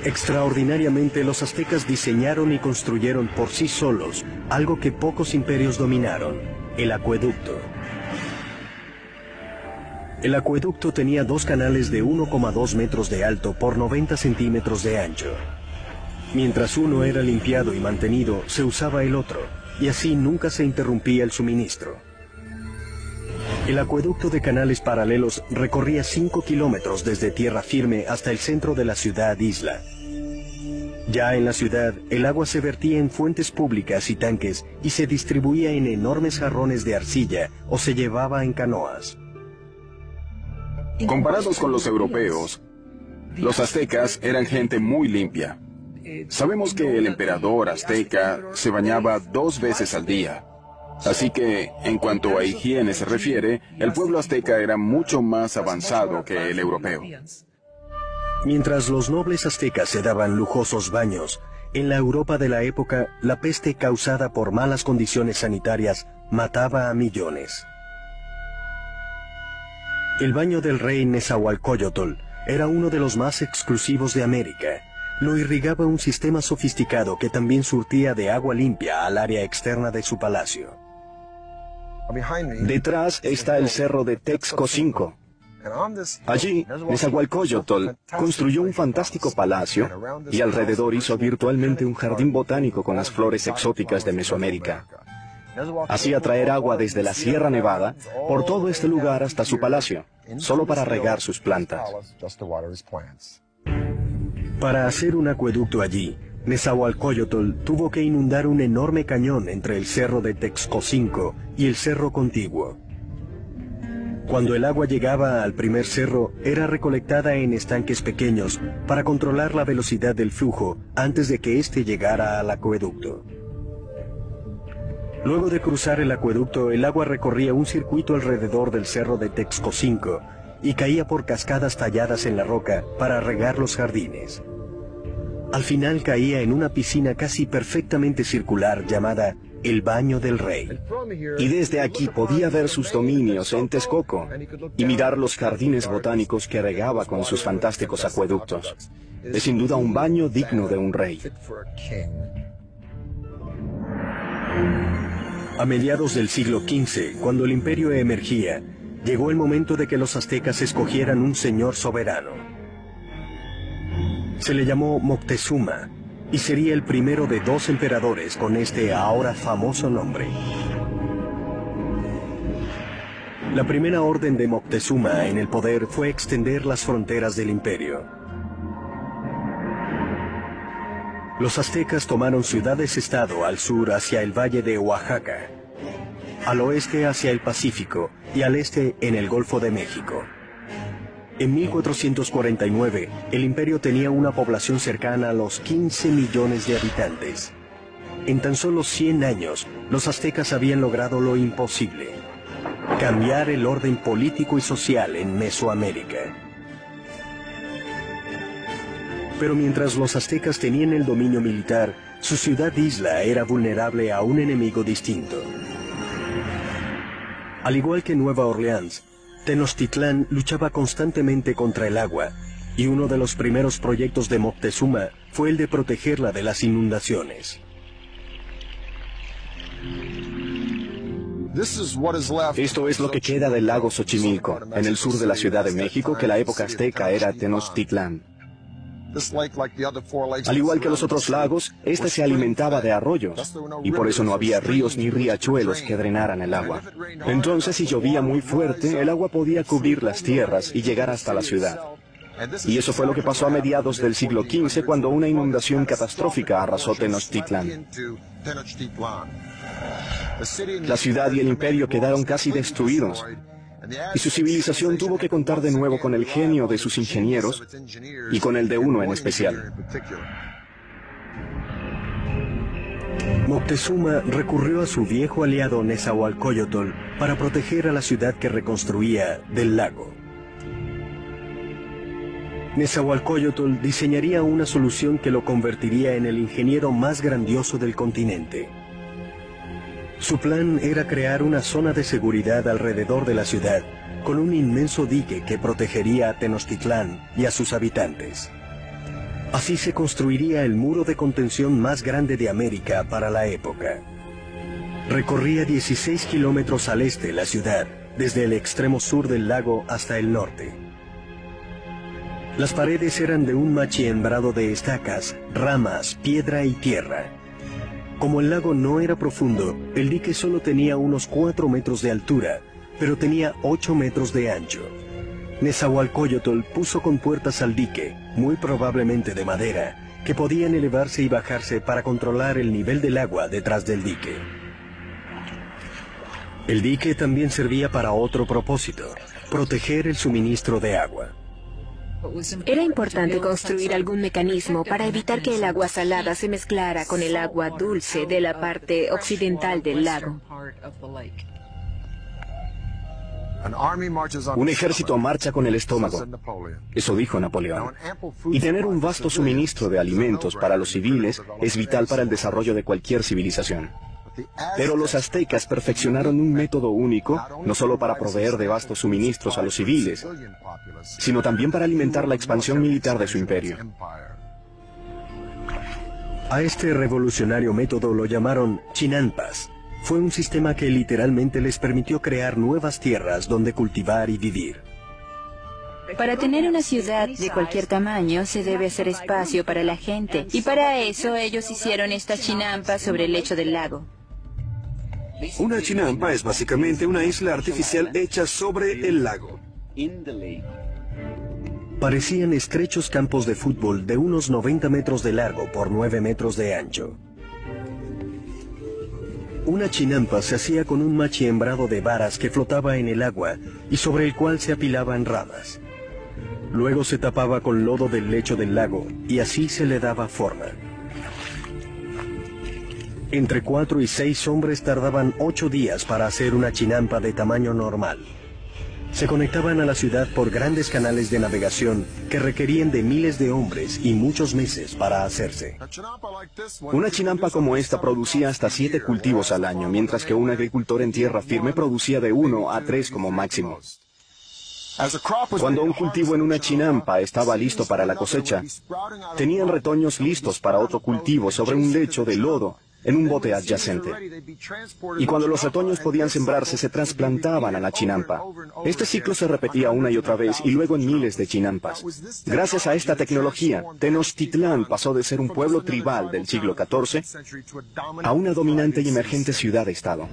Extraordinariamente, los aztecas diseñaron y construyeron por sí solos algo que pocos imperios dominaron: el acueducto. El acueducto tenía dos canales de 1,2 metros de alto por 90 centímetros de ancho. Mientras uno era limpiado y mantenido, se usaba el otro, y así nunca se interrumpía el suministro. El acueducto de canales paralelos recorría 5 kilómetros desde tierra firme hasta el centro de la ciudad-isla. Ya en la ciudad, el agua se vertía en fuentes públicas y tanques y se distribuía en enormes jarrones de arcilla o se llevaba en canoas. Comparados con los europeos, los aztecas eran gente muy limpia. Sabemos que el emperador azteca se bañaba 2 veces al día. Así que, en cuanto a higiene se refiere, el pueblo azteca era mucho más avanzado que el europeo. Mientras los nobles aztecas se daban lujosos baños, en la Europa de la época, la peste causada por malas condiciones sanitarias mataba a millones. El baño del rey Nezahualcóyotl era uno de los más exclusivos de América. Lo irrigaba un sistema sofisticado que también surtía de agua limpia al área externa de su palacio. Detrás está el cerro de Texcocinco. Allí, Nezahualcóyotl construyó un fantástico palacio y alrededor hizo virtualmente un jardín botánico con las flores exóticas de Mesoamérica. Hacía traer agua desde la Sierra Nevada por todo este lugar hasta su palacio, solo para regar sus plantas. Para hacer un acueducto allí, Nezahualcóyotl tuvo que inundar un enorme cañón entre el cerro de Texcocinco y el cerro contiguo. Cuando el agua llegaba al primer cerro, era recolectada en estanques pequeños para controlar la velocidad del flujo antes de que éste llegara al acueducto. Luego de cruzar el acueducto, el agua recorría un circuito alrededor del cerro de Texcocinco y caía por cascadas talladas en la roca para regar los jardines. Al final caía en una piscina casi perfectamente circular llamada el Baño del Rey. Y desde aquí podía ver sus dominios en Texcoco y mirar los jardines botánicos que regaba con sus fantásticos acueductos. Es sin duda un baño digno de un rey. A mediados del siglo XV, cuando el imperio emergía, llegó el momento de que los aztecas escogieran un señor soberano. Se le llamó Moctezuma, y sería el primero de 2 emperadores con este ahora famoso nombre. La primera orden de Moctezuma en el poder fue extender las fronteras del imperio. Los aztecas tomaron ciudades-estado al sur hacia el valle de Oaxaca, al oeste hacia el Pacífico y al este en el Golfo de México. En 1449, el imperio tenía una población cercana a los 15 millones de habitantes. En tan solo 100 años, los aztecas habían logrado lo imposible: cambiar el orden político y social en Mesoamérica. Pero mientras los aztecas tenían el dominio militar, su ciudad-isla era vulnerable a un enemigo distinto. Al igual que Nueva Orleans, Tenochtitlán luchaba constantemente contra el agua, y uno de los primeros proyectos de Moctezuma fue el de protegerla de las inundaciones. Esto es lo que queda del lago Xochimilco, en el sur de la Ciudad de México, que la época azteca era Tenochtitlán. Al igual que los otros lagos, este se alimentaba de arroyos, y por eso no había ríos ni riachuelos que drenaran el agua. Entonces, si llovía muy fuerte, el agua podía cubrir las tierras y llegar hasta la ciudad. Y eso fue lo que pasó a mediados del siglo XV, cuando una inundación catastrófica arrasó Tenochtitlán. La ciudad y el imperio quedaron casi destruidos, y su civilización tuvo que contar de nuevo con el genio de sus ingenieros y con el de uno en especial. Moctezuma recurrió a su viejo aliado Nezahualcóyotl para proteger a la ciudad que reconstruía del lago. Nezahualcóyotl diseñaría una solución que lo convertiría en el ingeniero más grandioso del continente. Su plan era crear una zona de seguridad alrededor de la ciudad, con un inmenso dique que protegería a Tenochtitlán y a sus habitantes. Así se construiría el muro de contención más grande de América para la época. Recorría 16 kilómetros al este de la ciudad, desde el extremo sur del lago hasta el norte. Las paredes eran de un machiembrado de estacas, ramas, piedra y tierra. Como el lago no era profundo, el dique solo tenía unos 4 metros de altura, pero tenía 8 metros de ancho. Nezahualcóyotl puso compuertas al dique, muy probablemente de madera, que podían elevarse y bajarse para controlar el nivel del agua detrás del dique. El dique también servía para otro propósito: proteger el suministro de agua. Era importante construir algún mecanismo para evitar que el agua salada se mezclara con el agua dulce de la parte occidental del lago. Un ejército marcha con el estómago, eso dijo Napoleón. Y tener un vasto suministro de alimentos para los civiles es vital para el desarrollo de cualquier civilización. Pero los aztecas perfeccionaron un método único, no solo para proveer de vastos suministros a los civiles, sino también para alimentar la expansión militar de su imperio. A este revolucionario método lo llamaron chinampas. Fue un sistema que literalmente les permitió crear nuevas tierras donde cultivar y vivir. Para tener una ciudad de cualquier tamaño se debe hacer espacio para la gente, y para eso ellos hicieron estas chinampas sobre el lecho del lago. Una chinampa es básicamente una isla artificial hecha sobre el lago. Parecían estrechos campos de fútbol de unos 90 metros de largo por 9 metros de ancho. Una chinampa se hacía con un machiembrado de varas que flotaba en el agua y sobre el cual se apilaban ramas. Luego se tapaba con lodo del lecho del lago y así se le daba forma. Entre 4 y 6 hombres tardaban 8 días para hacer una chinampa de tamaño normal. Se conectaban a la ciudad por grandes canales de navegación que requerían de miles de hombres y muchos meses para hacerse. Una chinampa como esta producía hasta 7 cultivos al año, mientras que un agricultor en tierra firme producía de 1 a 3 como máximo. Cuando un cultivo en una chinampa estaba listo para la cosecha, tenían retoños listos para otro cultivo sobre un lecho de lodo en un bote adyacente. Y cuando los retoños podían sembrarse, se trasplantaban a la chinampa. Este ciclo se repetía una y otra vez y luego en miles de chinampas. Gracias a esta tecnología, Tenochtitlán pasó de ser un pueblo tribal del siglo XIV a una dominante y emergente ciudad-estado.